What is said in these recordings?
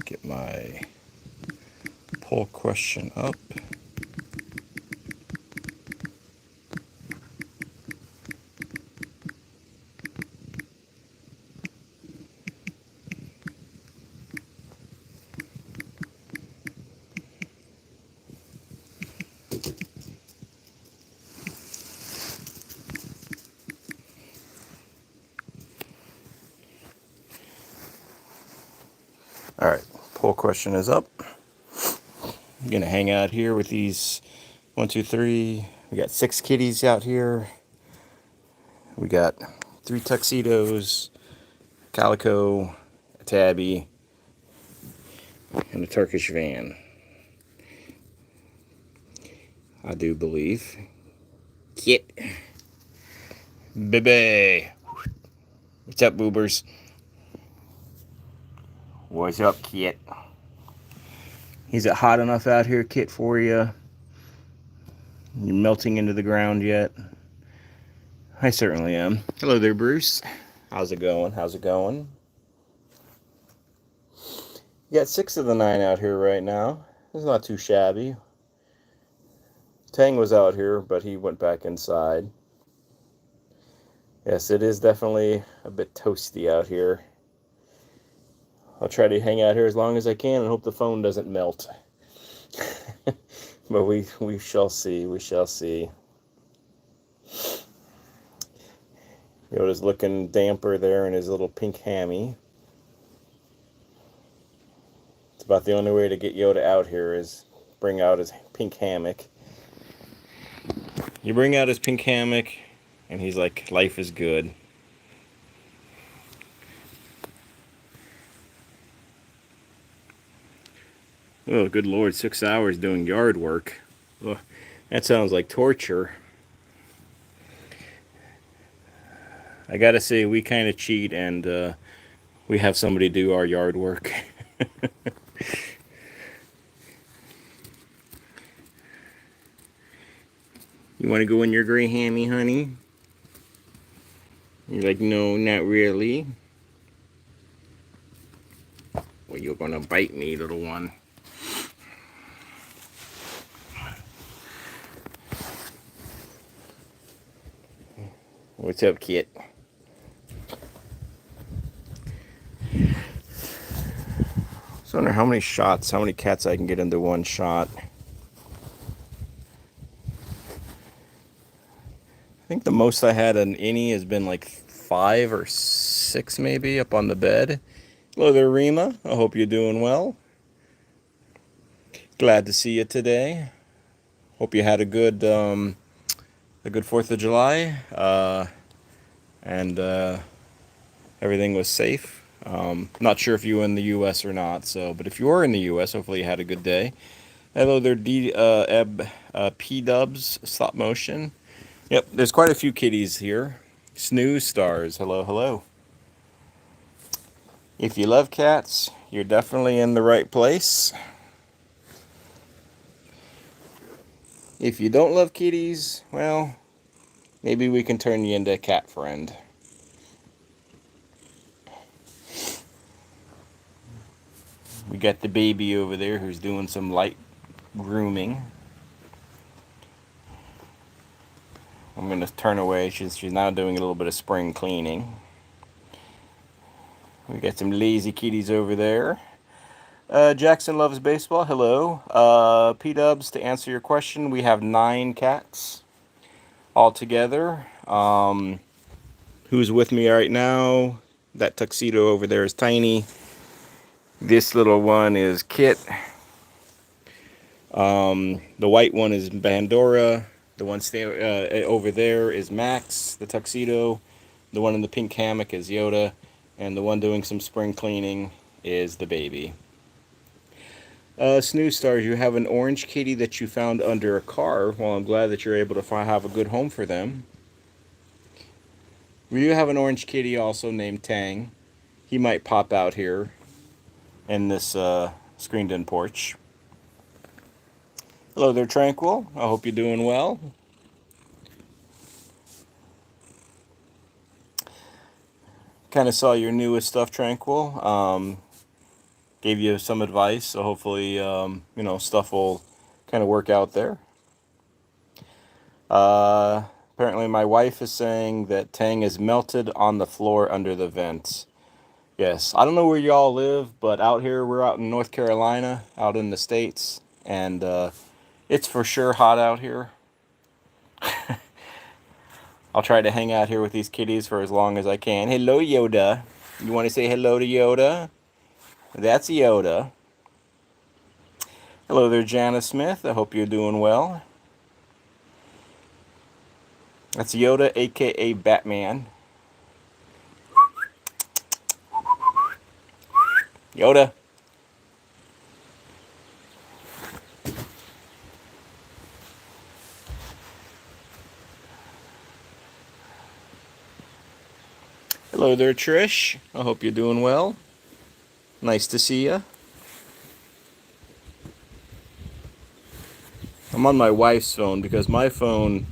get my poll question up. All right, poll question is up. I'm gonna hang out here with these 1, 2, 3. We got 6 kitties out here. We got 3 tuxedos, calico, a tabby, and a Turkish van. I do believe. Kit. Baby. What's up, boobers? What's up, Kit? Is it hot enough out here, Kit, for you? You're melting into the ground yet? I certainly am. Hello there, Bruce. How's it going? How's it going? You got 6 of the 9 out here right now. It's not too shabby. Tang was out here, but he went back inside. Yes, it is definitely a bit toasty out here. I'll try to hang out here as long as I can and hope the phone doesn't melt. But we shall see. We shall see. Yoda's looking damper there in his little pink hammy. It's about the only way to get Yoda out here is bring out his pink hammock. You bring out his pink hammock, and he's like, life is good. Oh, good Lord, 6 hours doing yard work. Oh, that sounds like torture. I gotta say, we kind of cheat, and we have somebody do our yard work. You want to go in your gray hammy, honey? You're like, no, not really. Well, you're gonna bite me, little one. What's up, Kit? So I wonder how many cats I can get into one shot. I think the most I had an innie has been like 5 or 6 maybe up on the bed. Hello there, Rima. I hope you're doing well. Glad to see you today. Hope you had a good 4th of July, and everything was safe. Not sure if you were in the U.S. or not, but if you are in the U.S., hopefully you had a good day. Hello there, P-Dubs, stop motion. Yep, there's quite a few kitties here. Snooze stars, hello, hello. If you love cats, you're definitely in the right place. If you don't love kitties, well, maybe we can turn you into a cat friend. We got the baby over there who's doing some light grooming. I'm going to turn away. She's now doing a little bit of spring cleaning. We got some lazy kitties over there. Jackson loves baseball. Hello. P-Dubs, to answer your question, we have 9 cats altogether. Who's with me right now? That tuxedo over there is Tiny. This little one is Kit. The white one is Bandora. The one over there is Max, the tuxedo. The one in the pink hammock is Yoda. And the one doing some spring cleaning is the baby. Snooze Stars, you have an orange kitty that you found under a car. Well, I'm glad that you're able to have a good home for them. We do have an orange kitty also named Tang. He might pop out here in this screened-in porch. Hello there, Tranquil. I hope you're doing well. Kind of saw your newest stuff, Tranquil. gave you some advice. So hopefully, you know, stuff will kind of work out there. Apparently, my wife is saying that Tang is melted on the floor under the vents. Yes, I don't know where y'all live, but out here, we're out in North Carolina, out in the States, and it's for sure hot out here. I'll try to hang out here with these kitties for as long as I can. Hello, Yoda. You want to say hello to Yoda? That's Yoda. Hello there, Jana Smith. I hope you're doing well. That's Yoda, aka Batman. Yoda. Hello there, Trish. I hope you're doing well. Nice to see you. I'm on my wife's phone because my phone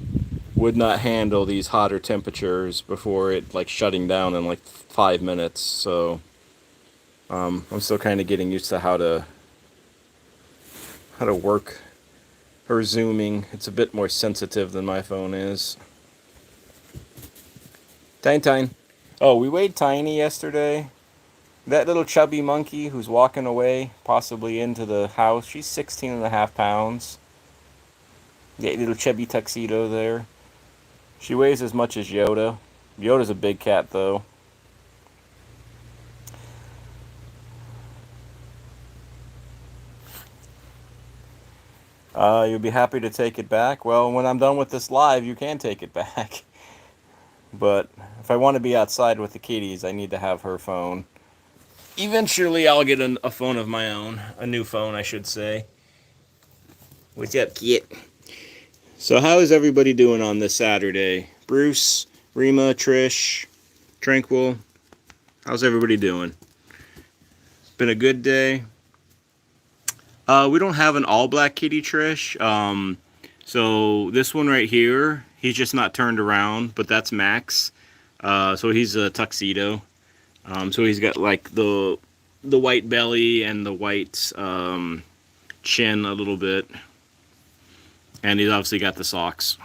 would not handle these hotter temperatures before it like shutting down in like 5 minutes. So I'm still kind of getting used to how to work her zooming. It's a bit more sensitive than my phone is. Tine. Oh, we weighed Tiny yesterday. That little chubby monkey who's walking away, possibly into the house, she's 16.5 pounds. The little chubby tuxedo there. She weighs as much as Yoda. Yoda's a big cat, though. You'll be happy to take it back. Well, when I'm done with this live, you can take it back. But if I want to be outside with the kitties, I need to have her phone. Eventually, I'll get a phone of my own. A new phone, I should say. What's up, kid? So how is everybody doing on this Saturday? Bruce, Rima, Trish, Tranquil. How's everybody doing? It's been a good day. We don't have an all-black kitty, Trish. So this one right here, he's just not turned around, but that's Max. So he's a tuxedo. So he's got like the white belly and the white chin a little bit. And he's obviously got the socks.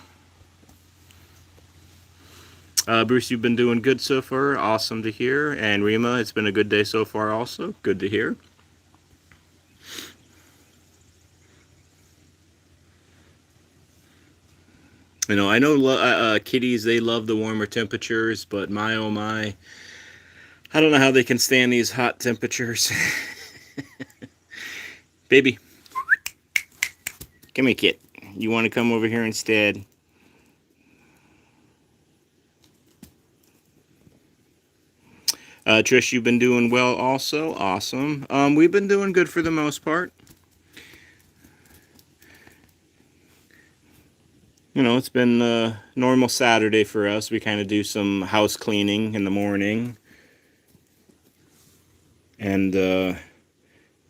Bruce, you've been doing good so far. Awesome to hear. And Rima, it's been a good day so far also. Good to hear. You know, I know kitties, they love the warmer temperatures, but my oh my, I don't know how they can stand these hot temperatures. Baby, come here, kit. You want to come over here instead? Trish, you've been doing well also. Awesome. We've been doing good for the most part. You know, it's been a normal Saturday for us. We kind of do some house cleaning in the morning. And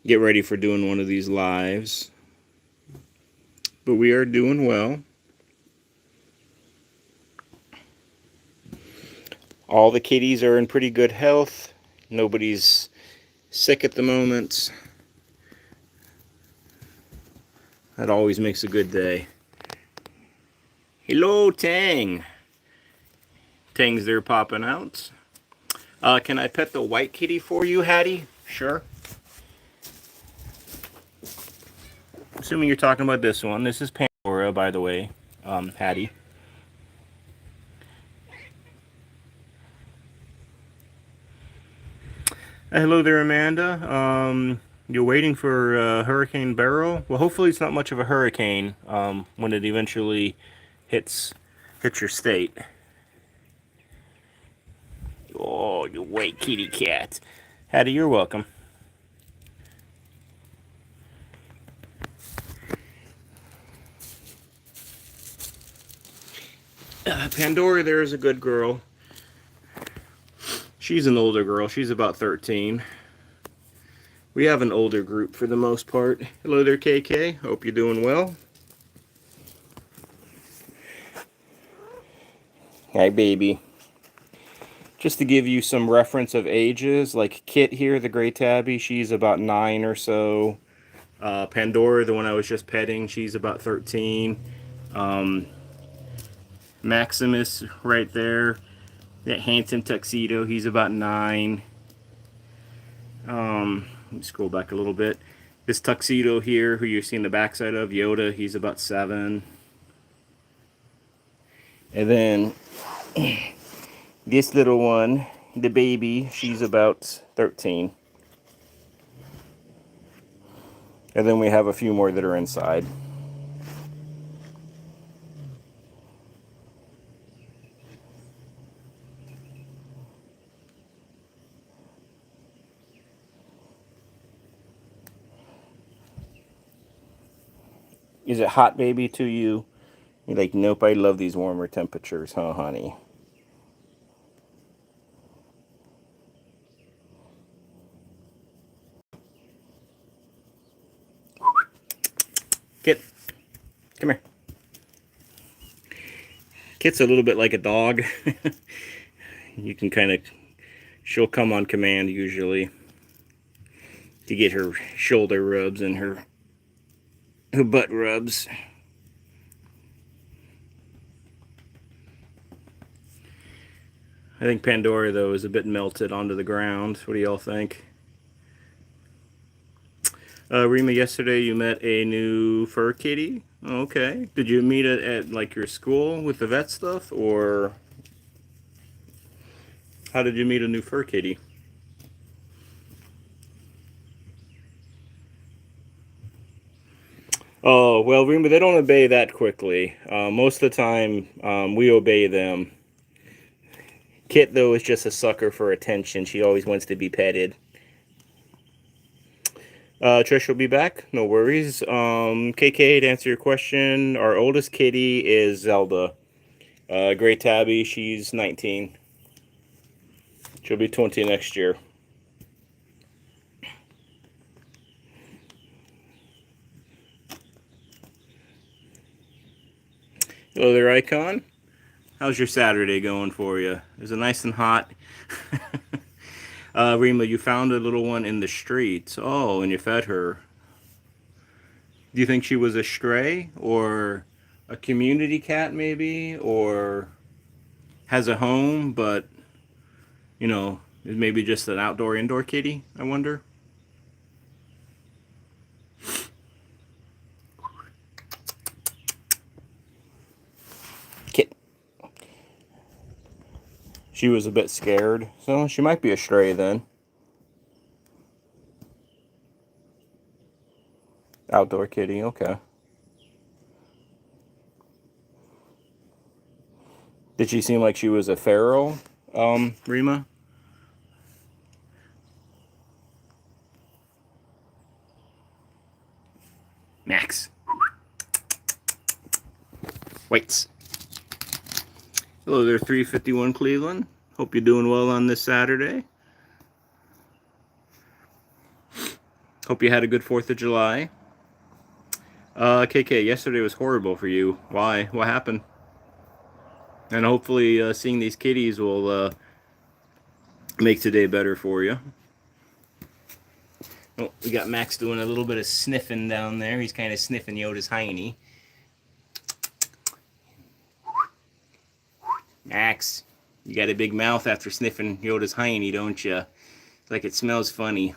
get ready for doing one of these lives. But we are doing well. All the kitties are in pretty good health. Nobody's sick at the moment. That always makes a good day. Hello, Tang. Tang's there popping out. Can I pet the white kitty for you, Hattie? Sure. Assuming you're talking about this one. This is Pandora, by the way, Hattie. Hello there, Amanda. You're waiting for Hurricane Beryl? Well, hopefully it's not much of a hurricane when it eventually hits your state. Oh, you white kitty cat. Hattie, you're welcome. Pandora there is a good girl. She's an older girl. She's about 13. We have an older group for the most part. Hello there, KK. Hope you're doing well. Hi, baby. Just to give you some reference of ages, like Kit here, the gray tabby, she's about 9 or so. Pandora, the one I was just petting, she's about 13. Maximus right there, that handsome tuxedo, he's about 9. Let me scroll back a little bit. This tuxedo here, who you're seeing the backside of, Yoda, he's about 7. And then this little one, the baby, she's about 13. And then we have a few more that are inside. Is it hot, baby, to you? You're like, nope, I love these warmer temperatures, huh, honey? Kit, come here. Kit's a little bit like a dog. You can kind of, she'll come on command usually to get her shoulder rubs and her butt rubs. I think Pandora, though, is a bit melted onto the ground. What do y'all think? Rima, yesterday you met a new fur kitty. Okay. Did you meet it at like your school with the vet stuff, or how did you meet a new fur kitty? Oh, well, Rima, they don't obey that quickly. Most of the time, we obey them. Kit, though, is just a sucker for attention. She always wants to be petted. Trish will be back. No worries. KK, to answer your question, our oldest kitty is Zelda. Great Tabby, she's 19. She'll be 20 next year. Hello there, Icon. How's your Saturday going for you? Is it nice and hot? Rima, you found a little one in the streets. Oh, and you fed her. Do you think she was a stray or a community cat maybe, or has a home but, you know, is maybe just an outdoor indoor kitty, I wonder? Kit. She was a bit scared, so she might be a stray then. Outdoor kitty, okay. Did she seem like she was a feral, Rima? Max. Waits. Hello there, 351 Cleveland. Hope you're doing well on this Saturday. Hope you had a good 4th of July. KK, yesterday was horrible for you. Why? What happened? And hopefully seeing these kitties will make today better for you. Oh, we got Max doing a little bit of sniffing down there. He's kind of sniffing Yoda's hiney. Max, you got a big mouth after sniffing Yoda's hiney, don't you? It's like it smells funny.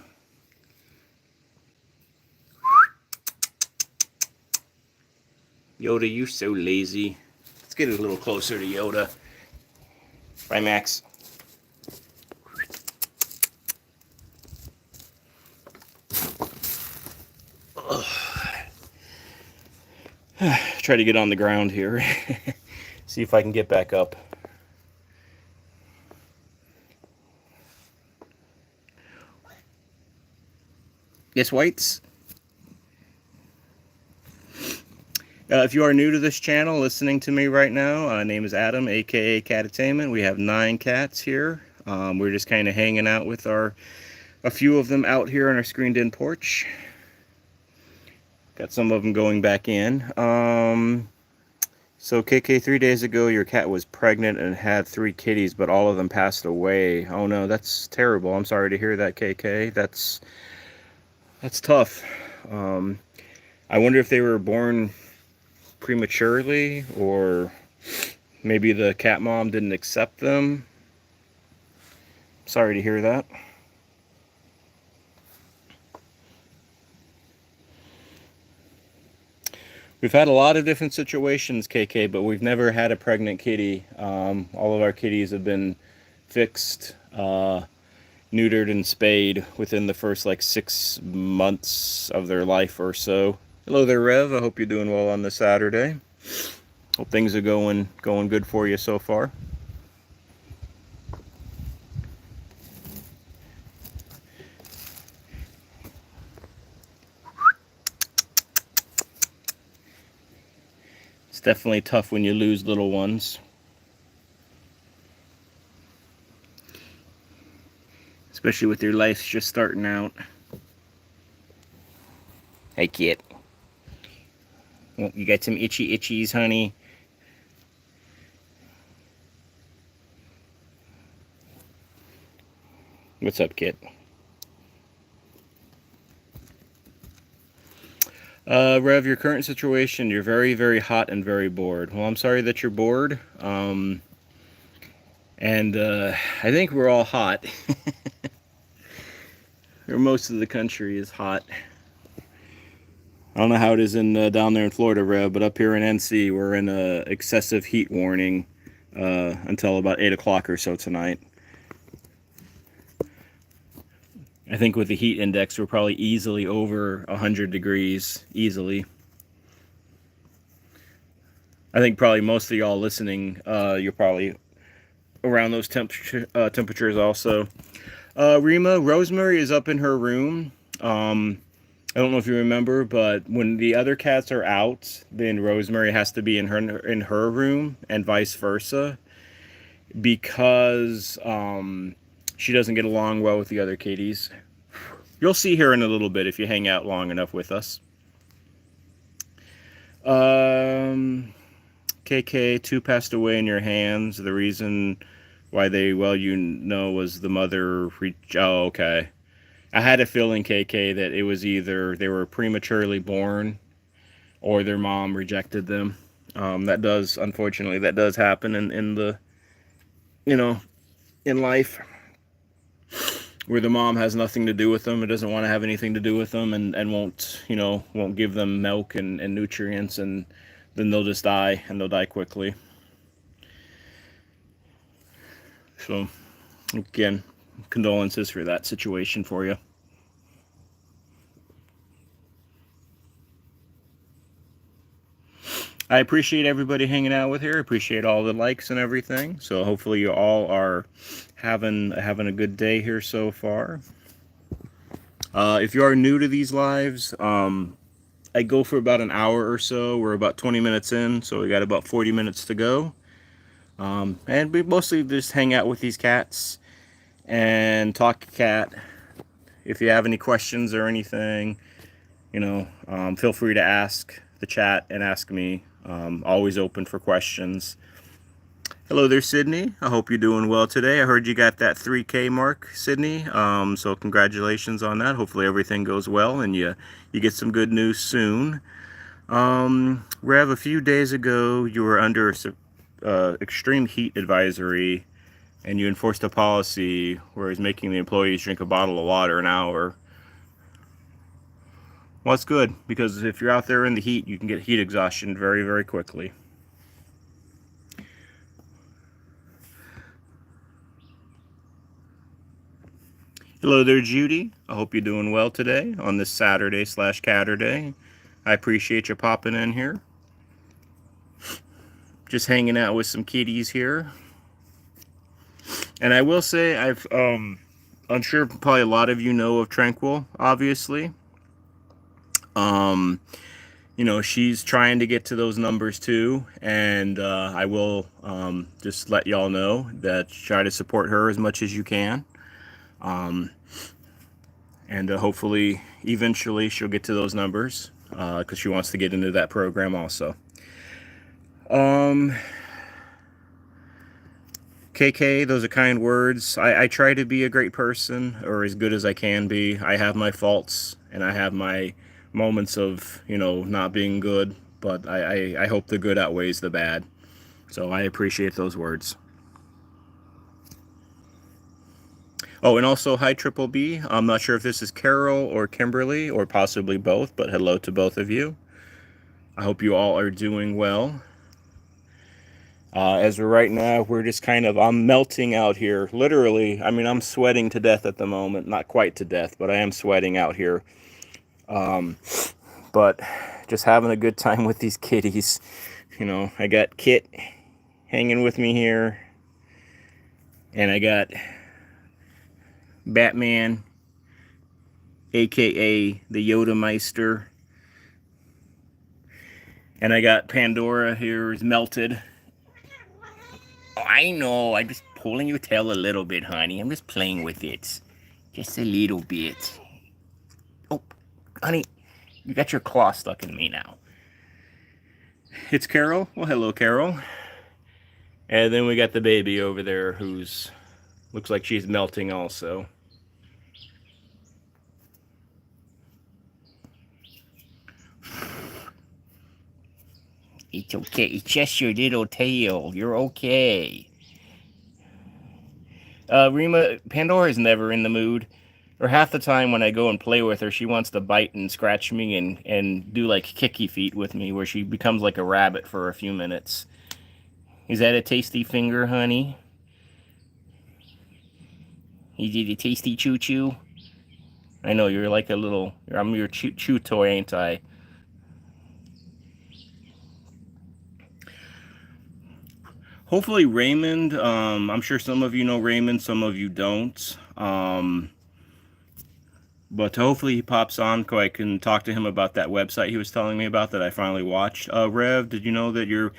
Yoda, you're so lazy. Let's get a little closer to Yoda. Bye, Max. Try to get on the ground here. See if I can get back up. Yes, Whites? If you are new to this channel, listening to me right now, my name is Adam, aka Caturday. We have 9 cats here. We're just kind of hanging out with a few of them out here on our screened-in porch. Got some of them going back in. So KK, 3 days ago, your cat was pregnant and had 3 kitties, but all of them passed away. Oh no, that's terrible. I'm sorry to hear that, KK. That's tough. Um, I wonder if they were born prematurely, or maybe the cat mom didn't accept them. Sorry to hear that. We've had a lot of different situations, KK, but we've never had a pregnant kitty. All of our kitties have been fixed, neutered, and spayed within the first like 6 months of their life or so. Hello there, Rev. I hope you're doing well on this Saturday. Hope things are going good for you so far. It's definitely tough when you lose little ones, especially with your life just starting out. Hey, kid. Well, you got some itchy itchies, honey? What's up, kid? Rev, your current situation, you're very, very hot and very bored. Well, I'm sorry that you're bored. And I think we're all hot. Or most of the country is hot. I don't know how it is in down there in Florida, Rev, but up here in NC, we're in a excessive heat warning until about 8 o'clock or so tonight. I think with the heat index, we're probably easily over 100 degrees, easily. I think probably most of y'all listening, you're probably around those temperatures also. Rima, Rosemary is up in her room. I don't know if you remember, but when the other cats are out, then Rosemary has to be in her room, and vice versa, because she doesn't get along well with the other kitties. You'll see her in a little bit if you hang out long enough with us. KK, 2 passed away in your hands. The reason why they, well, you know, was the mother. Oh, okay. I had a feeling, KK, that it was either they were prematurely born or their mom rejected them. Unfortunately, that does happen in the, you know, in life, where the mom has nothing to do with them. It doesn't want to have anything to do with them, and won't give them milk and nutrients, and then they'll just die, and they'll die quickly. So, again, condolences for that situation for you. I appreciate everybody hanging out with here. I appreciate all the likes and everything. So hopefully you all are having a good day here so far. If you are new to these lives, I go for about an hour or so. We're about 20 minutes in, so we got about 40 minutes to go. And we mostly just hang out with these cats and talk cat. If you have any questions or anything, feel free to ask the chat and ask me. Always open for questions. Hello there, Sydney. I hope you're doing well today. I heard you got that 3K mark, Sydney. So congratulations on that. Hopefully everything goes well and you get some good news soon. Rev, a few days ago you were under extreme heat advisory, and you enforced a policy where it's making the employees drink a bottle of water an hour. Well, it's good, because if you're out there in the heat, you can get heat exhaustion very, very quickly. Hello there, Judy. I hope you're doing well today on this Saturday/Caturday. I appreciate you popping in here. Just hanging out with some kitties here. And I will say, I'm sure probably a lot of you know of Tranquil, obviously. She's trying to get to those numbers too, and I will just let y'all know that try to support her as much as you can, and hopefully eventually she'll get to those numbers, because she wants to get into that program also. KK, those are kind words. I try to be a great person, or as good as I can be. I have my faults, and I have my moments of, not being good, but I hope the good outweighs the bad. So I appreciate those words. Oh, and also, hi, Triple B. I'm not sure if this is Carol or Kimberly, or possibly both, but hello to both of you. I hope you all are doing well. As of right now, we're just I'm melting out here. Literally, I mean, I'm sweating to death at the moment. Not quite to death, but I am sweating out here. But just having a good time with these kitties. I got Kit hanging with me here. And I got Batman, aka the Yoda Meister. And I got Pandora here is melted. Oh, I know, I'm just pulling your tail a little bit, honey. I'm just playing with it. Just a little bit. Oh, honey, you got your claw stuck in me now. It's Carol. Well, hello, Carol. And then we got the baby over there who's looks like she's melting also. It's okay. It's just your little tail. You're okay. Rima, Pandora's never in the mood. Or half the time when I go and play with her, she wants to bite and scratch me and do like kicky feet with me, where she becomes like a rabbit for a few minutes. Is that a tasty finger, honey? Is it a tasty choo-choo? I know, you're like I'm your chew toy, ain't I? Hopefully Raymond, I'm sure some of you know Raymond, some of you don't. But hopefully he pops on so I can talk to him about that website he was telling me about that I finally watched. Rev, did you know that you're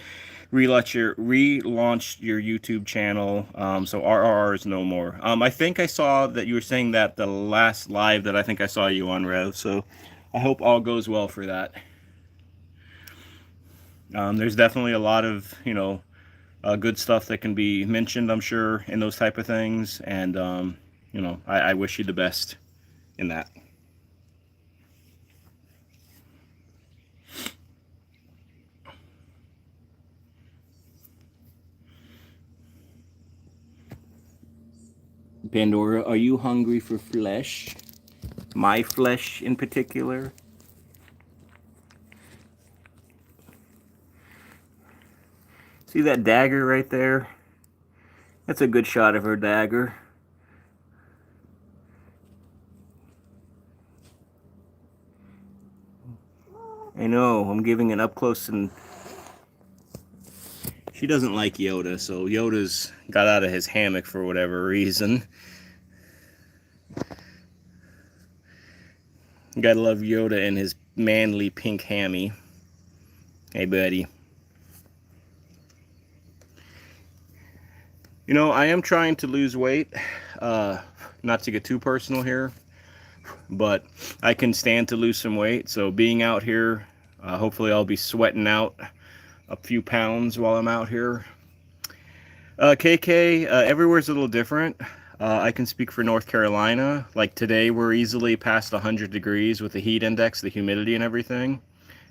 relaunched your YouTube channel? So RRR is no more. I think I saw that you were saying that the last live that I think I saw you on, Rev. So I hope all goes well for that. There's definitely a lot of, good stuff that can be mentioned, I'm sure, in those type of things. And, I wish you the best in that. Pandora, are you hungry for flesh? My flesh in particular? See that dagger right there? That's a good shot of her dagger. I know, I'm giving it up close, and she doesn't like Yoda, so Yoda's got out of his hammock for whatever reason. You gotta love Yoda and his manly pink hammy. Hey, buddy. I am trying to lose weight. Not to get too personal here, but I can stand to lose some weight. So being out here, hopefully I'll be sweating out a few pounds while I'm out here. KK, everywhere's a little different. I can speak for North Carolina. Like today, we're easily past 100 degrees with the heat index, the humidity, and everything.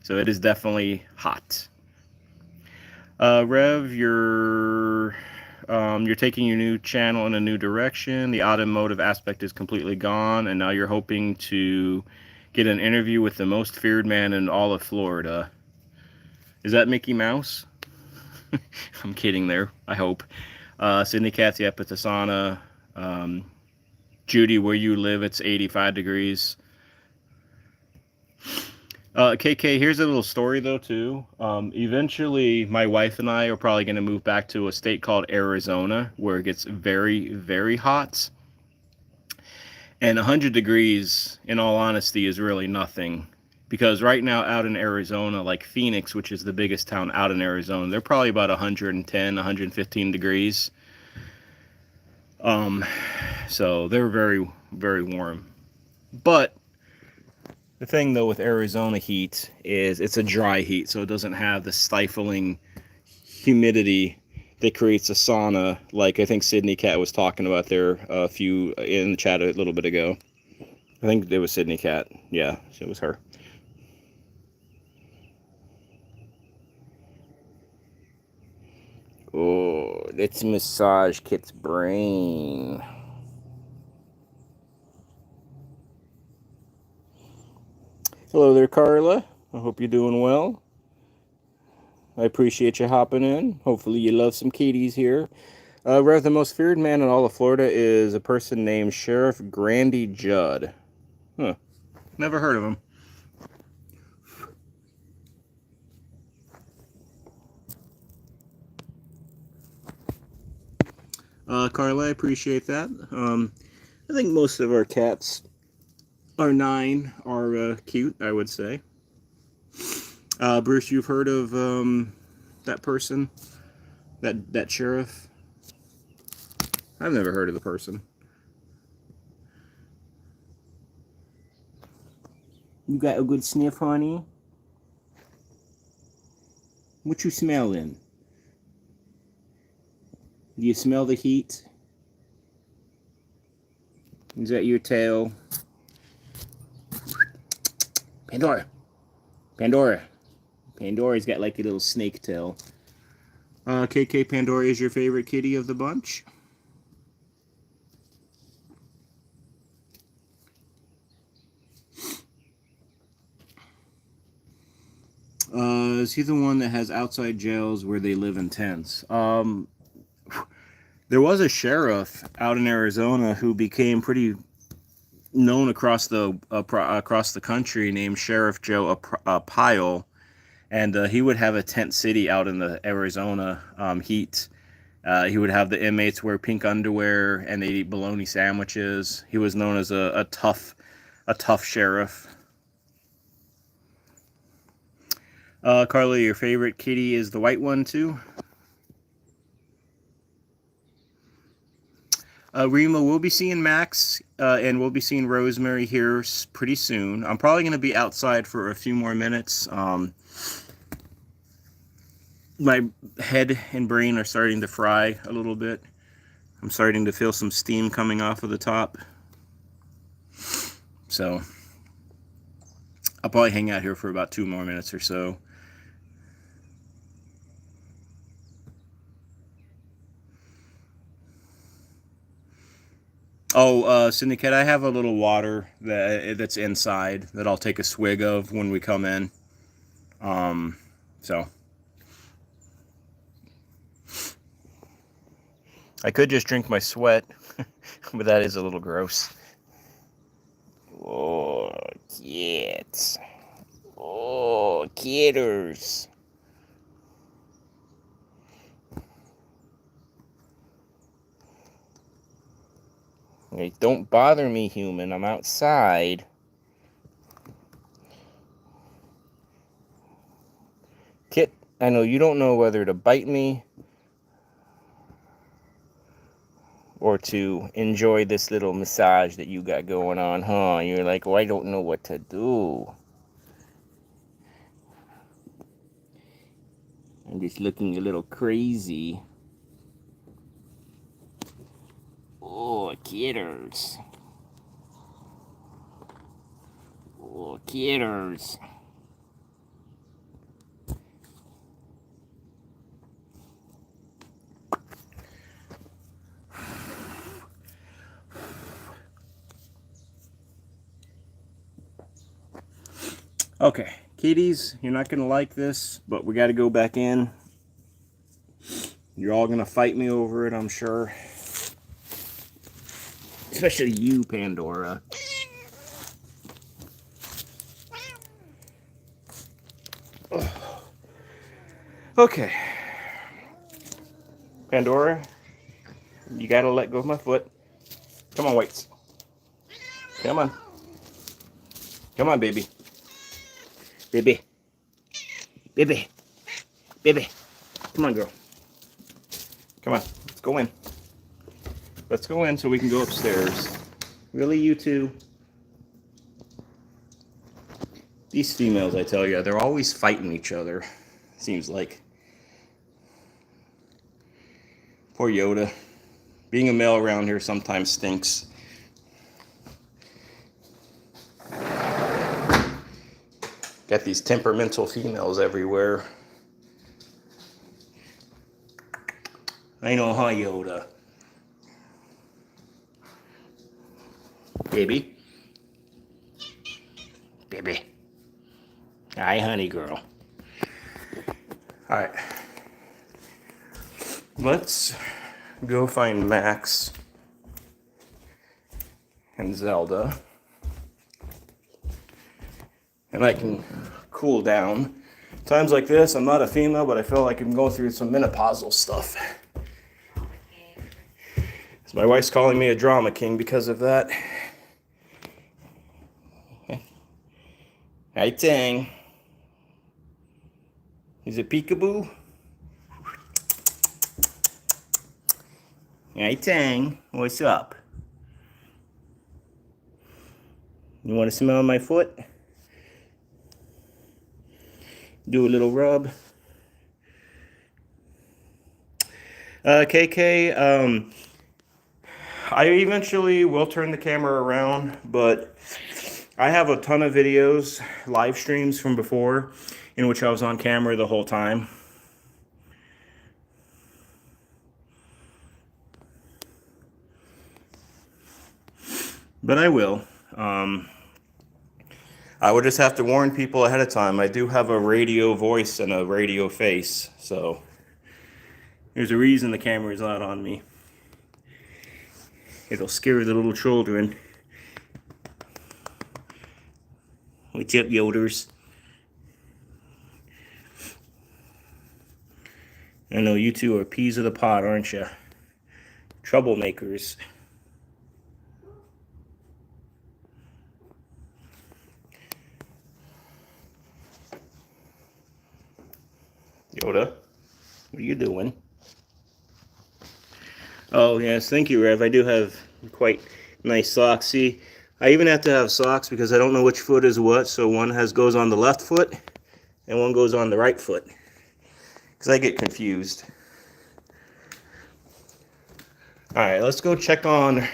So it is definitely hot. Rev, you're taking your new channel in a new direction. The automotive aspect is completely gone, and now you're hoping to get an interview with the most feared man in all of Florida. Is that Mickey Mouse? I'm kidding there, I hope. Sydney Katz, yep, it's a sauna. Judy, where you live, it's 85 degrees. KK, here's a little story though too. Eventually my wife and I are probably going to move back to a state called Arizona, where it gets very, very hot. And 100 degrees, in all honesty, is really nothing. Because right now out in Arizona, like Phoenix, which is the biggest town out in Arizona, they're probably about 110, 115 degrees. So they're very, very warm. But the thing though with Arizona heat is it's a dry heat, so it doesn't have the stifling humidity that creates a sauna, like I think Sydney Cat was talking about there a few in the chat a little bit ago. I think it was Sydney Cat. Yeah, it was her. Oh, let's massage Kit's brain. Hello there, Carla. I hope you're doing well. I appreciate you hopping in. Hopefully you love some kitties here. Rev, the most feared man in all of Florida is a person named Sheriff Grandy Judd. Huh. Never heard of him. Carla, I appreciate that. I think most of our cats are 9 are cute, I would say. Bruce, you've heard of that person? That sheriff? I've never heard of the person. You got a good sniff, honey? What you smelling? Do you smell the heat? Is that your tail? Pandora! Pandora! Pandora's got like a little snake tail. KK, Pandora is your favorite kitty of the bunch? Is he the one that has outside jails where they live in tents? There was a sheriff out in Arizona who became pretty known across the country named Sheriff Joe Pyle, and he would have a tent city out in the Arizona heat. He would have the inmates wear pink underwear and they'd eat bologna sandwiches. He was known as a tough sheriff. Carly, your favorite kitty is the white one too? Rima, we'll be seeing Max and we'll be seeing Rosemary here pretty soon. I'm probably going to be outside for a few more minutes. My head and brain are starting to fry a little bit. I'm starting to feel some steam coming off of the top. So I'll probably hang out here for about 2 more minutes or so. Oh, Syndicate, I have a little water that's inside that I'll take a swig of when we come in. So I could just drink my sweat, but that is a little gross. Oh, kids. Oh, kidders. Hey, don't bother me, human. I'm outside. Kit, I know you don't know whether to bite me or to enjoy this little massage that you got going on, huh? You're like, oh, I don't know what to do. I'm just looking a little crazy. Oh, kidders. Oh, kidders. Okay, kitties, you're not gonna like this, but we gotta go back in. You're all gonna fight me over it, I'm sure. Especially you, Pandora. Okay. Pandora, you gotta let go of my foot. Come on, Whites. Come on. Come on, baby. Baby. Baby. Baby. Come on, girl. Come on. Let's go in. Let's go in so we can go upstairs. Really, you two? These females, I tell you, they're always fighting each other. Seems like. Poor Yoda. Being a male around here sometimes stinks. Got these temperamental females everywhere. I know, huh, Yoda? Baby? Baby. Hi, honey girl. Alright. Let's go find Max and Zelda. And I can cool down. Times like this, I'm not a female, but I feel like I'm going through some menopausal stuff. So my wife's calling me a drama king because of that. Hi, Tang. Is it peekaboo? Hi, Tang. What's up? You want to smell my foot? Do a little rub. KK, I eventually will turn the camera around, but I have a ton of videos, live streams from before, in which I was on camera the whole time. But I will. I would just have to warn people ahead of time. I do have a radio voice and a radio face, so there's a reason the camera is not on me. It'll scare the little children. What's up, Yoders? I know you two are peas of the pod, aren't you? Troublemakers. Yoda, what are you doing? Oh, yes, thank you, Rev. I do have quite nice socks. See, I even have to have socks because I don't know which foot is what, so one goes on the left foot and one goes on the right foot. Because I get confused. Alright, let's go check on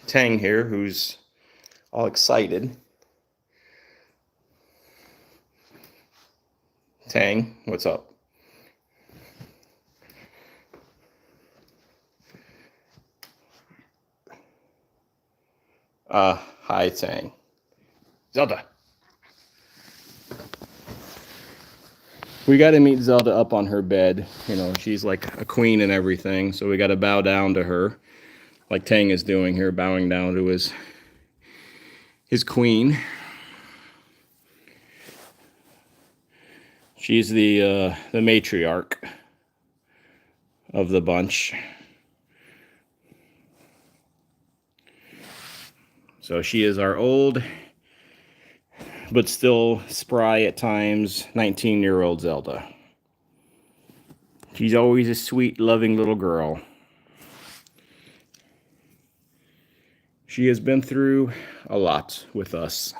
Tang here, who's all excited. Tang, what's up? Hi, Tang. Zelda. We got to meet Zelda up on her bed. You know, she's like a queen and everything, so we got to bow down to her, like Tang is doing here, bowing down to his queen. She's the matriarch of the bunch. So she is our old, but still spry at times, 19-year-old Zelda. She's always a sweet, loving little girl. She has been through a lot with us.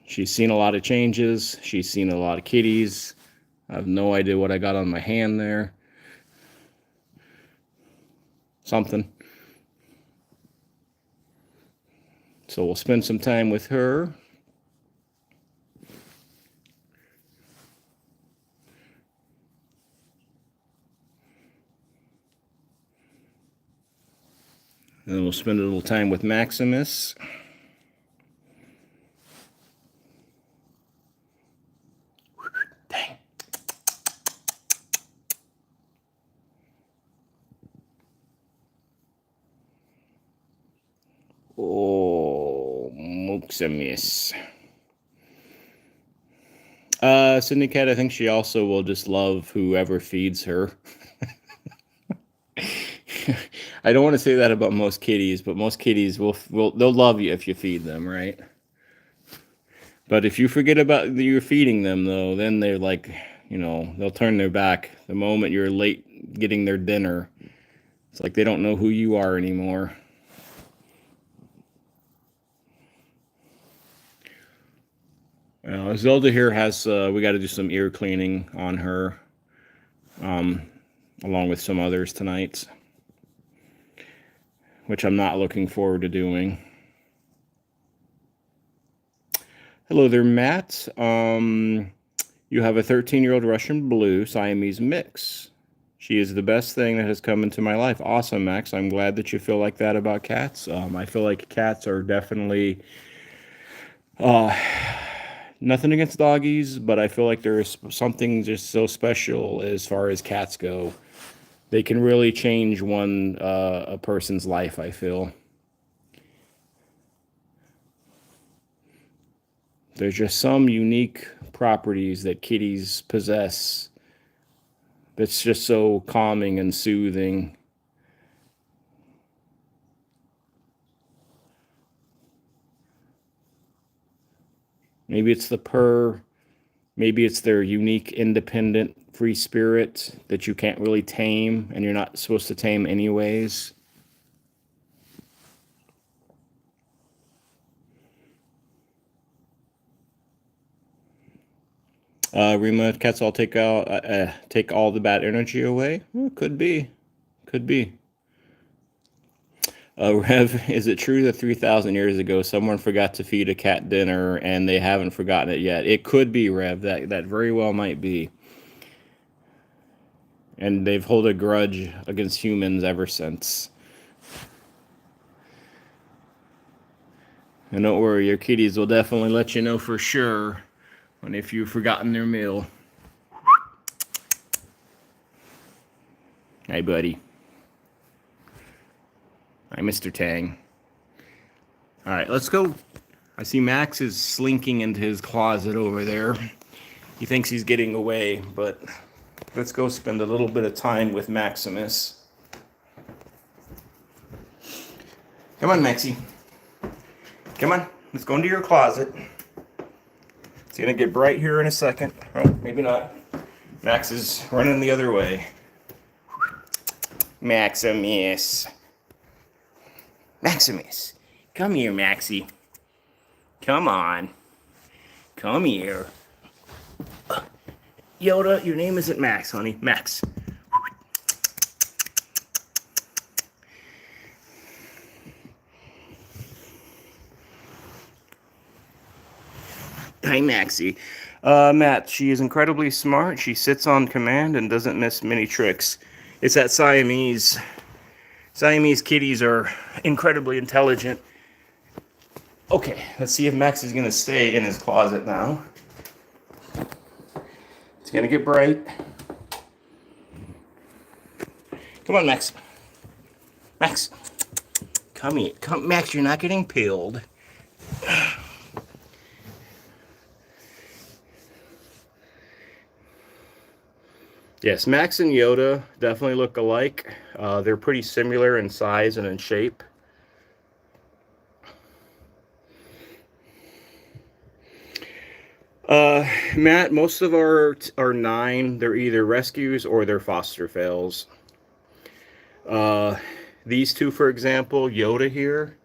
She's seen a lot of changes. She's seen a lot of kitties. I have no idea what I got on my hand there. Something. So we'll spend some time with her. And then we'll spend a little time with Maximus. Dang. Oh, Maximus. Sydney Cat, I think she also will just love whoever feeds her. I don't want to say that about most kitties, but most kitties they'll love you if you feed them, right? But if you forget about you're feeding them, though, then they're like, you know, they'll turn their back the moment you're late getting their dinner. It's like they don't know who you are anymore. Zelda here has, we got to do some ear cleaning on her. along with some others tonight, which I'm not looking forward to doing. Hello there, Matt. You have a 13-year-old Russian blue Siamese mix. She is the best thing that has come into my life. Awesome, Max. I'm glad that you feel like that about cats. I feel like cats are definitely nothing against doggies, but I feel like there's something just so special as far as cats go. They can really change a person's life, I feel. There's just some unique properties that kitties possess that's just so calming and soothing. Maybe it's the purr, maybe it's their unique, independent, free spirit that you can't really tame and you're not supposed to tame anyways. Rima, cats all take all the bad energy away. Well, could be, could be. Rev, is it true that 3,000 years ago someone forgot to feed a cat dinner and they haven't forgotten it yet? It could be, Rev. That very well might be. And they've held a grudge against humans ever since. And don't worry, your kitties will definitely let you know for sure when if you've forgotten their meal. Hey, buddy. Hi, Mr. Tang. All right, let's go. I see Max is slinking into his closet over there. He thinks he's getting away, but let's go spend a little bit of time with Maximus. Come on, Maxie. Come on, let's go into your closet. It's gonna get bright here in a second. Oh, maybe not. Max is running the other way. Maximus. Maximus. Come here, Maxie. Come on. Come here. Yoda, your name isn't Max, honey. Max. Hi, Maxie. Matt, she is incredibly smart. She sits on command and doesn't miss many tricks. It's that Siamese. Siamese kitties are incredibly intelligent. Okay, let's see if Max is going to stay in his closet now. It's going to get bright. Come on, Max. Max. Come here. Come, Max, you're not getting peeled. Yes, Max and Yoda definitely look alike. They're pretty similar in size and in shape. Matt, most of our are 9. They're either rescues or they're foster fails. These two, for example, Yoda here,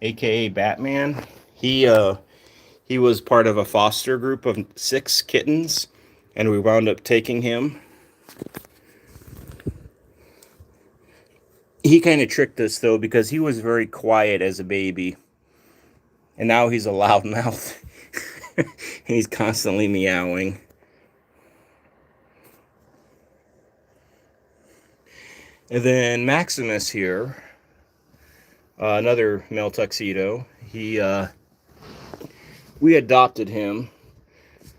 aka Batman, he was part of a foster group of 6 kittens, and we wound up taking him. He kind of tricked us, though, because he was very quiet as a baby. And now he's a loudmouth. And he's constantly meowing. And then Maximus here, another male tuxedo. We adopted him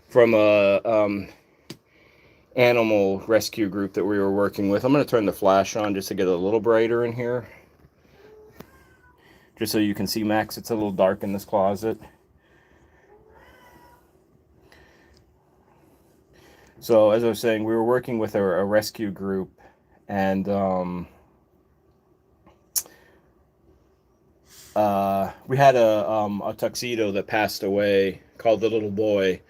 from a animal rescue group that we were working with. I'm going to turn the flash on just to get a little brighter in here. Just so you can see Max. It's a little dark in this closet. So as I was saying, we were working with a rescue group, and we had a tuxedo that passed away called the Little Boy.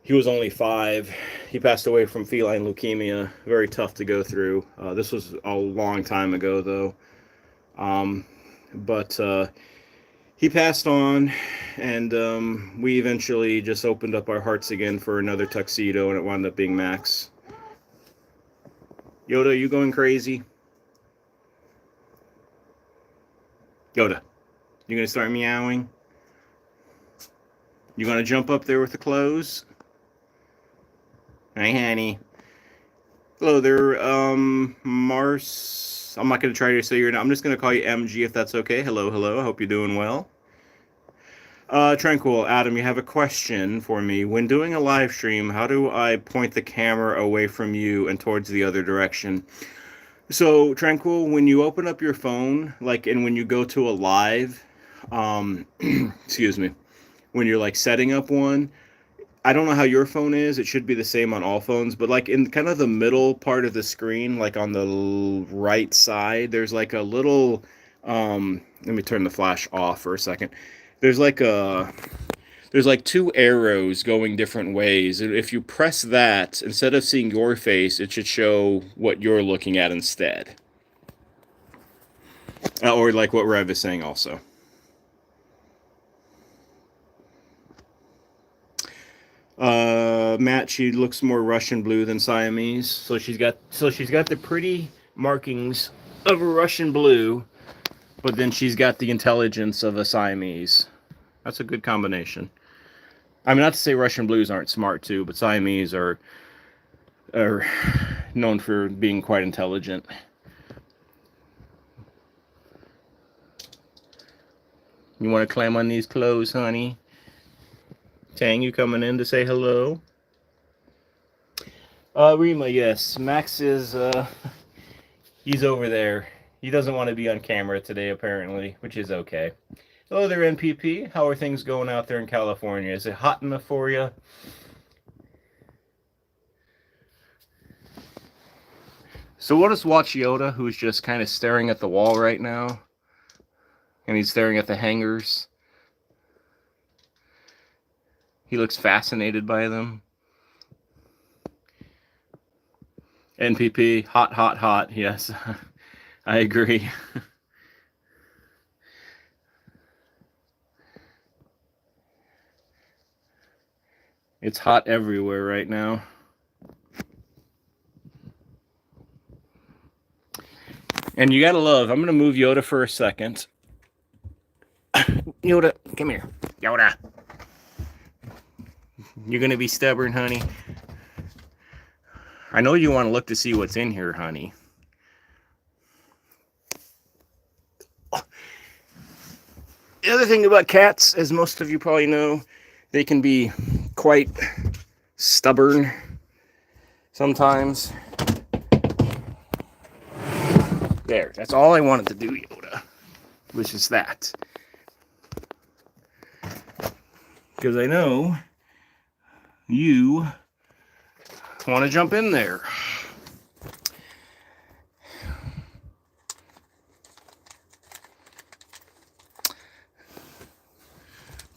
He was only 5. He passed away from feline leukemia. Very tough to go through. This was a long time ago, though. But he passed on, and we eventually just opened up our hearts again for another tuxedo, and it wound up being Max. Yoda, are you going crazy? Yoda, you gonna start meowing? You gonna jump up there with the clothes? Hey, honey. Hello there, Mars. I'm not gonna try to say your name. I'm just gonna call you MG if that's okay. Hello, hello. I hope you're doing well. Tranquil, Adam, you have a question for me. When doing a live stream, how do I point the camera away from you and towards the other direction? So, Tranquil, when you open up your phone, like, and when you go to a live, excuse me, when you're like setting up one, I don't know how your phone is. It should be the same on all phones, but like in kind of the middle part of the screen, like on the right side, there's like a little, let me turn the flash off for a second. There's like a, there's like two arrows going different ways. And if you press that, instead of seeing your face, it should show what you're looking at instead. Or like what Rev is saying also. Matt, she looks more Russian blue than Siamese. So she's got the pretty markings of a Russian blue, but then she's got the intelligence of a Siamese. That's a good combination. I mean, not to say Russian blues aren't smart too, but Siamese are known for being quite intelligent. You want to climb on these clothes, honey? Tang, you coming in to say hello? Rima, yes. Max is, he's over there. He doesn't want to be on camera today, apparently, which is okay. Hello there, NPP. How are things going out there in California? Is it hot enough for you? So we'll just watch Yoda, who's just kind of staring at the wall right now. And he's staring at the hangers. He looks fascinated by them. NPP, hot, hot, hot. Yes, I agree. It's hot everywhere right now. And you gotta love, I'm gonna move Yoda for a second. Yoda, come here. Yoda. You're gonna be stubborn, honey. I know you want to look to see what's in here, honey. The other thing about cats, as most of you probably know, they can be quite stubborn sometimes. There, that's all I wanted to do, Yoda, was just that. Because I know you want to jump in there.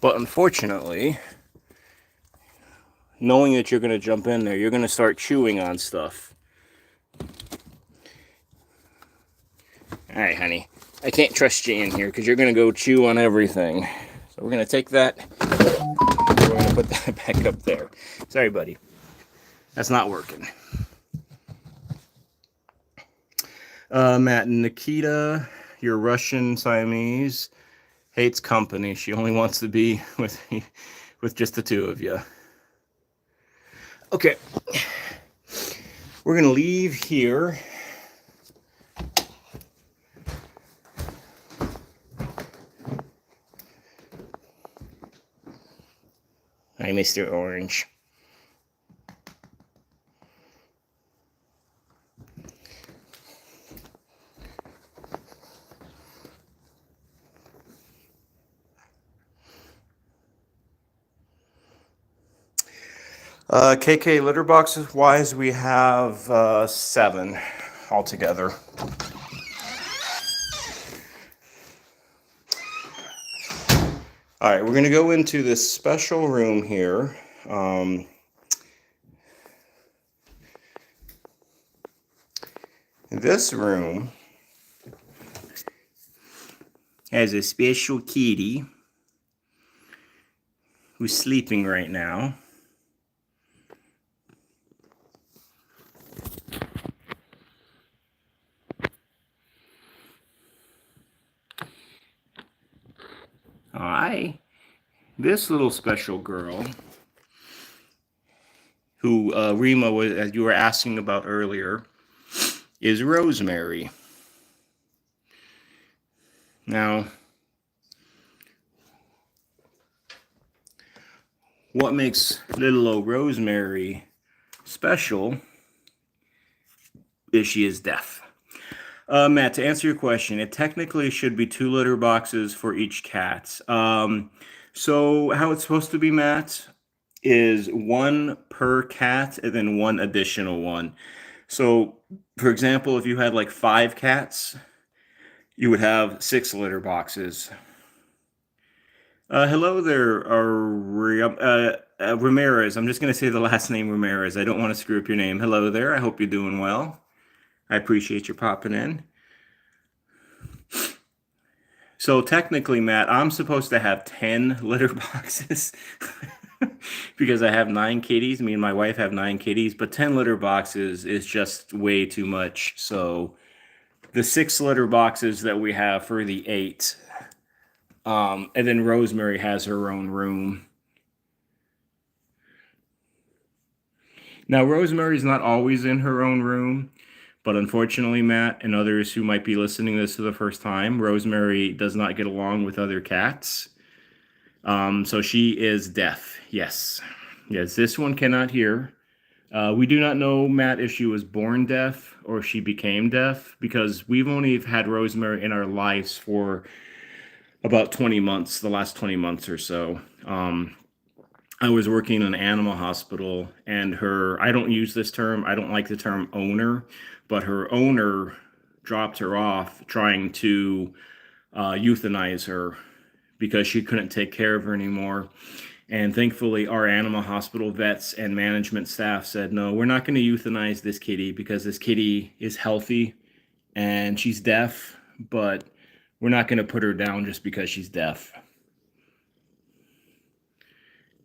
But unfortunately, knowing that you're going to jump in there, you're going to start chewing on stuff. Alright, honey. I can't trust you in here because you're going to go chew on everything. So we're going to take that. We're going to put that back up there. Sorry, buddy. That's not working. Matt and Nikita, your Russian Siamese, hates company. She only wants to be with just the two of you. Okay. We're going to leave here. Hi, Mr. Orange. KK litter boxes wise, we have 7 altogether. All right, we're going to go into this special room here. This room has a special kitty who's sleeping right now. Hi. This little special girl, who Rima was, as you were asking about earlier, is Rosemary. Now, what makes little old Rosemary special is she is deaf. Matt, to answer your question, it technically should be 2 litter boxes for each cat. So how it's supposed to be, Matt, is one per cat and then one additional one. So, for example, if you had like 5 cats, you would have 6 litter boxes. Hello there, Ramirez. I'm just going to say the last name Ramirez. I don't want to screw up your name. Hello there. I hope you're doing well. I appreciate you popping in. So technically, Matt, I'm supposed to have 10 litter boxes because I have 9 kitties. Me and my wife have 9 kitties, but 10 litter boxes is just way too much. So the 6 litter boxes that we have for the 8, and then Rosemary has her own room. Now, Rosemary's not always in her own room, but unfortunately, Matt and others who might be listening to this for the first time, Rosemary does not get along with other cats. So she is deaf. Yes. Yes, this one cannot hear. We do not know, Matt, if she was born deaf or if she became deaf, because we've only had Rosemary in our lives for about 20 months, the last 20 months or so. I was working in an animal hospital, and I don't use this term, I don't like the term owner, but her owner dropped her off trying to euthanize her because she couldn't take care of her anymore. And thankfully, our animal hospital vets and management staff said, no, we're not going to euthanize this kitty because this kitty is healthy and she's deaf, but we're not going to put her down just because she's deaf.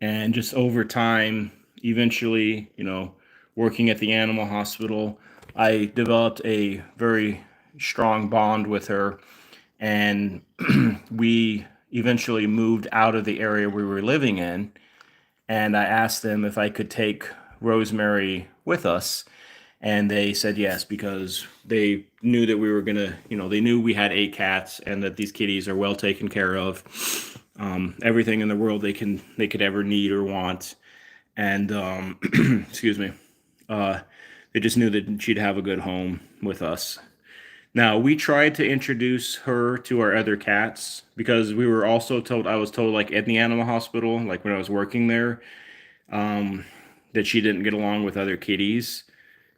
And just over time, eventually, working at the animal hospital, I developed a very strong bond with her. And we eventually moved out of the area we were living in. And I asked them if I could take Rosemary with us. And they said yes, because they knew that we were going to, they knew we had 8 cats and that these kitties are well taken care of. Everything in the world they could ever need or want. And excuse me, they just knew that she'd have a good home with us. Now, we tried to introduce her to our other cats because we were also told, I was told, like at the animal hospital, like when I was working there, that she didn't get along with other kitties.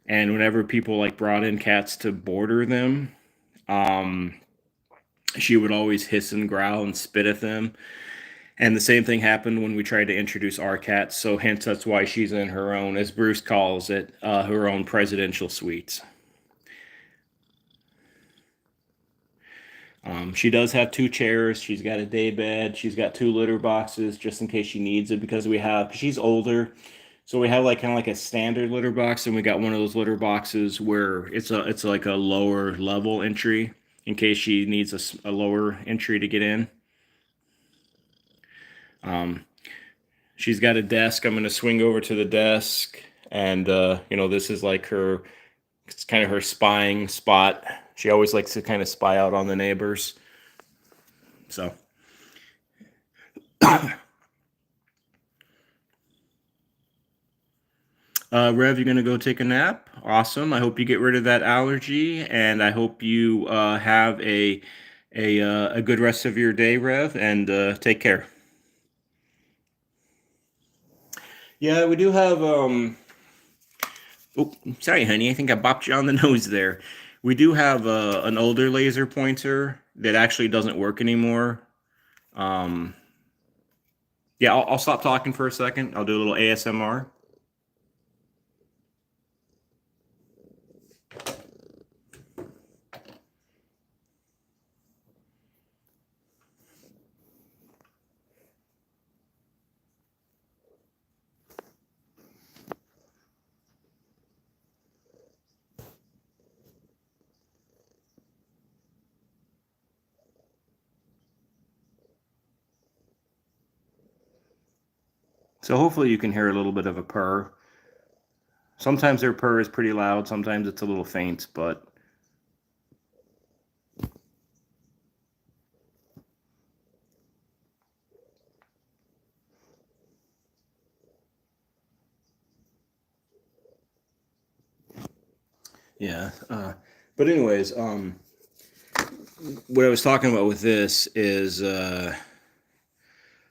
And whenever people like brought in cats to border them, she would always hiss and growl and spit at them. And the same thing happened when we tried to introduce our cats. So hence that's why she's in her own, as Bruce calls it, her own presidential suite. She does have 2 chairs. She's got a day bed. She's got 2 litter boxes just in case she needs it because she's older. So we have like kind of like a standard litter box, and we got one of those litter boxes where it's like a lower level entry in case she needs a lower entry to get in. She's got a desk. I'm going to swing over to the desk, and this is like it's kind of her spying spot. She always likes to kind of spy out on the neighbors. So. Rev, you're gonna go take a nap. Awesome. I hope you get rid of that allergy, and I hope you have a good rest of your day, Rev, and take care. Yeah, we do have. Oh, sorry, honey. I think I bopped you on the nose there. We do have an older laser pointer that actually doesn't work anymore. Yeah, I'll stop talking for a second. I'll do a little ASMR. So hopefully you can hear a little bit of a purr. Sometimes their purr is pretty loud, sometimes it's a little faint, but yeah. But anyways, what I was talking about with this is,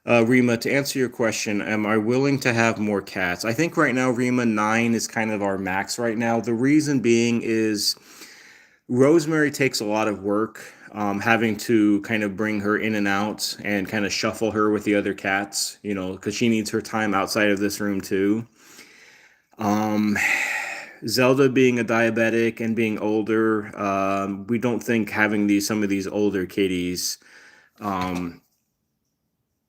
Rima, to answer your question, am I willing to have more cats? I think right now, Rima, 9 is kind of our max right now. The reason being is Rosemary takes a lot of work, having to kind of bring her in and out and kind of shuffle her with the other cats, you know, because she needs her time outside of this room too. Um, Zelda being a diabetic and being older, we don't think having some of these older kitties um,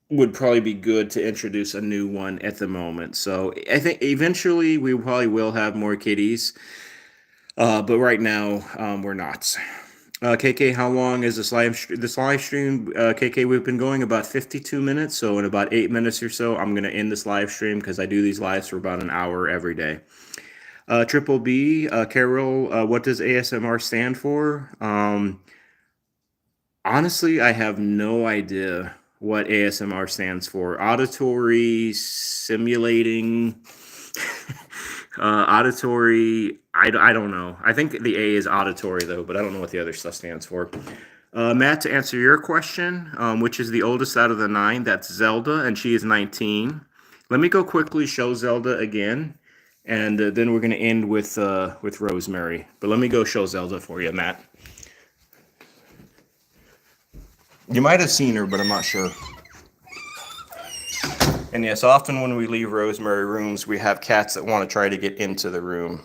would probably be good to introduce a new one at the moment. So I think eventually we probably will have more kitties, but right now we're not. KK, how long is this live stream? KK, we've been going about 52 minutes, so in about 8 minutes or so, I'm gonna end this live stream because I do these lives for about an hour every day. Triple B, Carol, what does ASMR stand for? Honestly, I have no idea what ASMR stands for. Auditory simulating, auditory. I don't know. I think the A is auditory though, but I don't know what the other stuff stands for. Matt, to answer your question, which is the oldest out of the 9, that's Zelda, and she is 19. Let me go quickly show Zelda again, and then we're going to end with Rosemary. But let me go show Zelda for you, Matt. You might have seen her, but I'm not sure. And yes, often when we leave Rosemary rooms, we have cats that want to try to get into the room.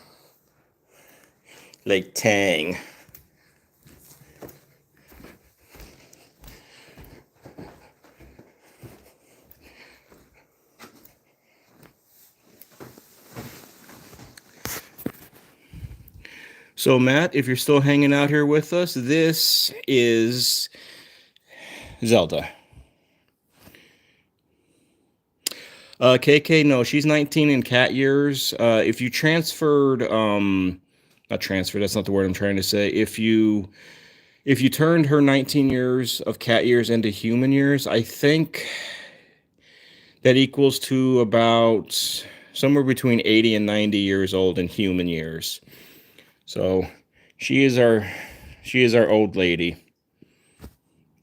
Like Tang. So Matt, if you're still hanging out here with us, this is Zelda. KK, no, she's 19 in cat years. If you transferred, not transferred, that's not the word I'm trying to say. If you turned her 19 years of cat years into human years, I think that equals to about somewhere between 80 and 90 years old in human years. So she is our old lady.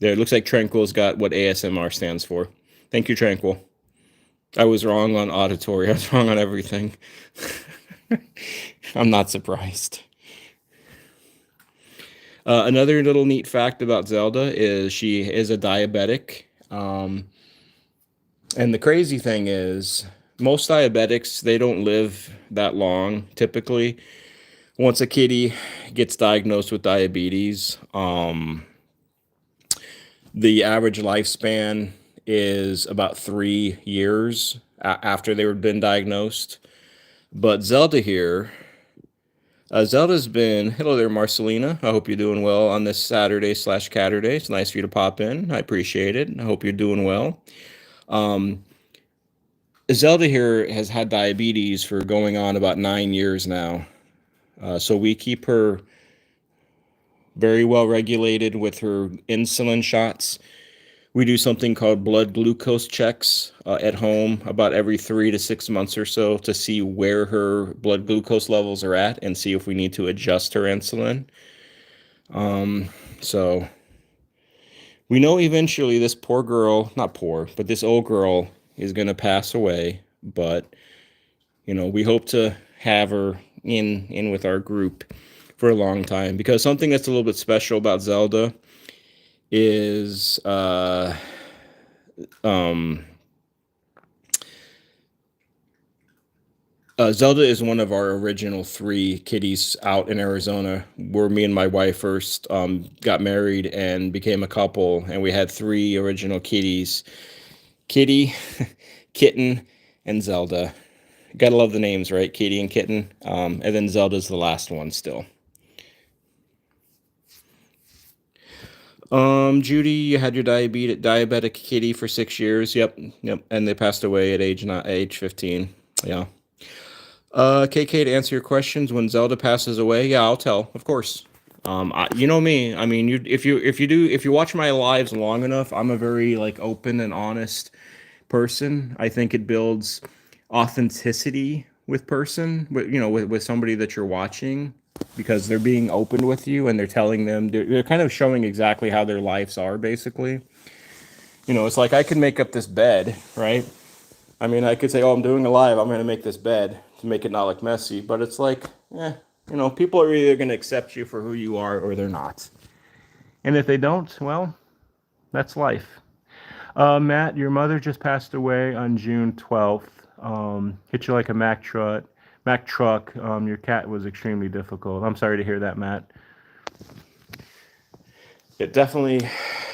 There, it looks like Tranquil's got what ASMR stands for. Thank you, Tranquil. I was wrong on auditory. I was wrong on everything. I'm not surprised. Another little neat fact about Zelda is she is a diabetic. And the crazy thing is, most diabetics, they don't live that long, typically. Once a kitty gets diagnosed with diabetes, the average lifespan is about 3 years after they were been diagnosed. But Zelda here, Zelda's been, hello there, Marcelina. I hope you're doing well on this Saturday / caturday. It's nice for you to pop in. I appreciate it. I hope you're doing well. Zelda here has had diabetes for going on about 9 years now. So we keep her very well regulated with her insulin shots. We do something called blood glucose checks at home about every 3 to 6 months or so to see where her blood glucose levels are at and see if we need to adjust her insulin. So we know eventually this poor girl, not poor, but this old girl is going to pass away. But, you know, we hope to have her in with our group for a long time, because something that's a little bit special about Zelda is Zelda is one of our original 3 kitties out in Arizona, where me and my wife first got married and became a couple, and we had 3 original kitties: Kitty, Kitten, and Zelda. Gotta love the names, right? Kitty and Kitten. And then Zelda's the last one still. Judy, you had your diabetic kitty for 6 years. Yep, yep, and they passed away at age 15. Yeah. KK, to answer your questions, when Zelda passes away, yeah, I'll tell, of course. You know me. I mean, if you watch my lives long enough, I'm a very like open and honest person. I think it builds authenticity with somebody that you're watching, because they're being open with you and they're telling them they're kind of showing exactly how their lives are, basically. It's like I could make up this bed, right? I mean, I could say, "Oh, I'm doing a live. I'm going to make this bed to make it not look messy." But it's like, people are either going to accept you for who you are or they're not. And if they don't, well, that's life. Matt, your mother just passed away on June 12th. Hit you like a Mack truck. Mack truck. Your cat was extremely difficult. I'm sorry to hear that, Matt. It definitely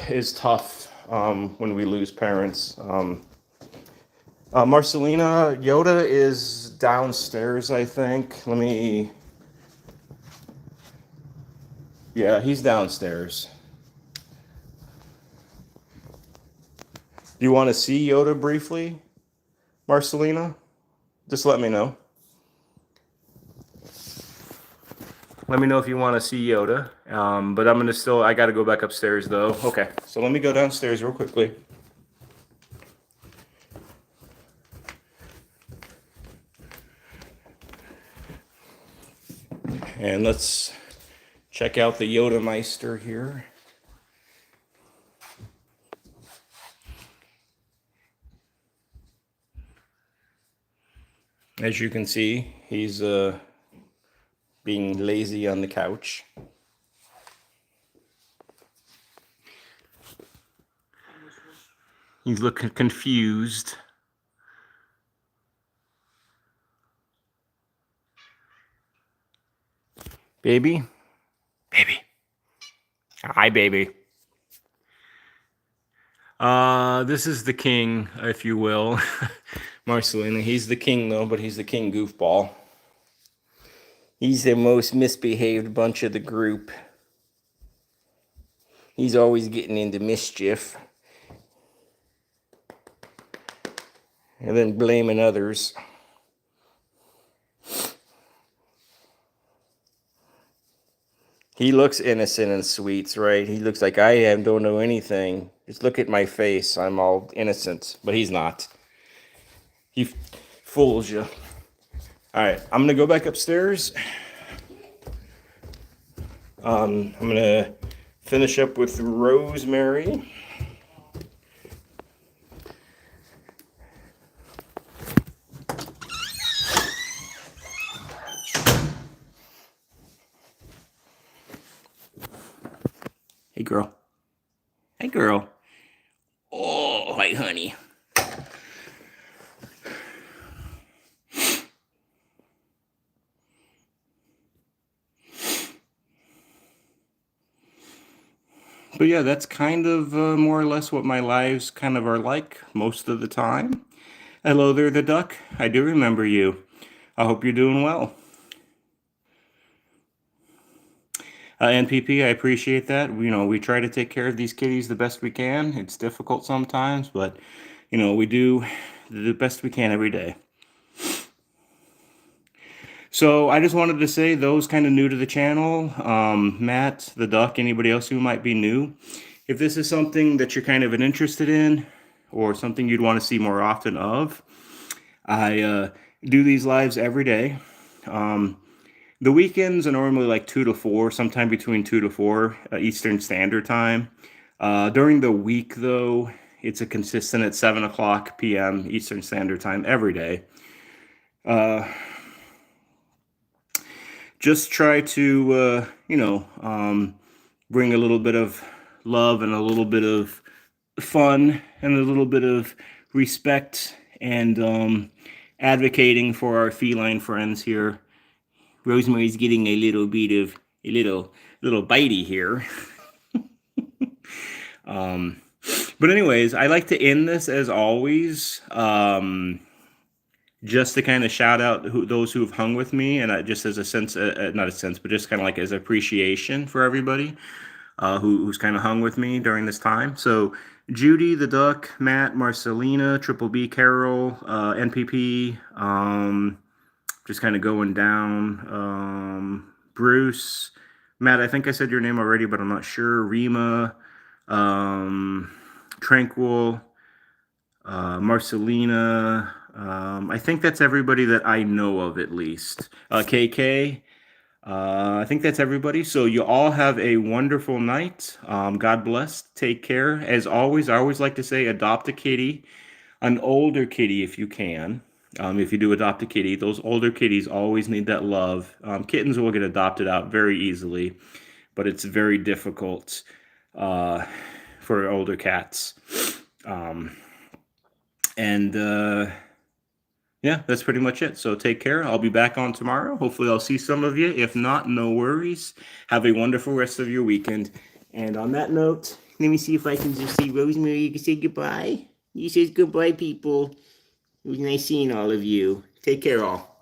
is tough when we lose parents. Marcelina, Yoda is downstairs, I think. Yeah, he's downstairs. Do you want to see Yoda briefly, Marcelina? Just let me know. Let me know if you want to see Yoda. But I got to go back upstairs though. Okay, so let me go downstairs real quickly. And let's check out the Yoda Meister here. As you can see, he's being lazy on the couch. He's looking confused. Baby? Baby. Hi, baby. This is the king, if you will. Marcelina. He's the king, though, but he's the king goofball. He's the most misbehaved bunch of the group. He's always getting into mischief. And then blaming others. He looks innocent and sweet, right? He looks like I don't know anything. Just look at my face. I'm all innocent. But he's not. He fools you. All right, I'm going to go back upstairs. I'm going to finish up with Rosemary. Hey, girl. Hey, girl. Oh, hi, honey. But yeah, that's kind of more or less what my lives kind of are like most of the time. Hello there, the duck. I do remember you. I hope you're doing well. NPP, I appreciate that. We try to take care of these kitties the best we can. It's difficult sometimes, but we do the best we can every day. So I just wanted to say, those kind of new to the channel, Matt, the duck, anybody else who might be new, if this is something that you're kind of interested in or something you'd want to see more often of, I do these lives every day. The weekends are normally like 2 to 4, sometime between 2 to 4 Eastern Standard Time. During the week, though, it's a consistent at 7 o'clock p.m. Eastern Standard Time every day. Just try to, bring a little bit of love and a little bit of fun and a little bit of respect and advocating for our feline friends here. Rosemary's getting a little bitey here. But anyways, I like to end this as always, just to kind of shout out those who have hung with me, and just as a sense, not a sense, but just kind of like as appreciation for everybody. who's kind of hung with me during this time. So Judy, the duck, Matt, Marcelina, Triple B, Carol, NPP, just kind of going down. Bruce, Matt, I think I said your name already, but I'm not sure. Rima, Tranquil, Marcelina. I think that's everybody that I know of, at least. KK. I think that's everybody. So you all have a wonderful night. God bless. Take care. As always, I always like to say, adopt a kitty, an older kitty if you can. If you do adopt a kitty, those older kitties always need that love. Kittens will get adopted out very easily, but it's very difficult uh, for older cats. Um, and yeah, that's pretty much it. So take care. I'll be back on tomorrow. Hopefully, I'll see some of you. If not, no worries. Have a wonderful rest of your weekend. And on that note, let me see if I can just see Rosemary. You can say goodbye. You say goodbye, people. It was nice seeing all of you. Take care, all.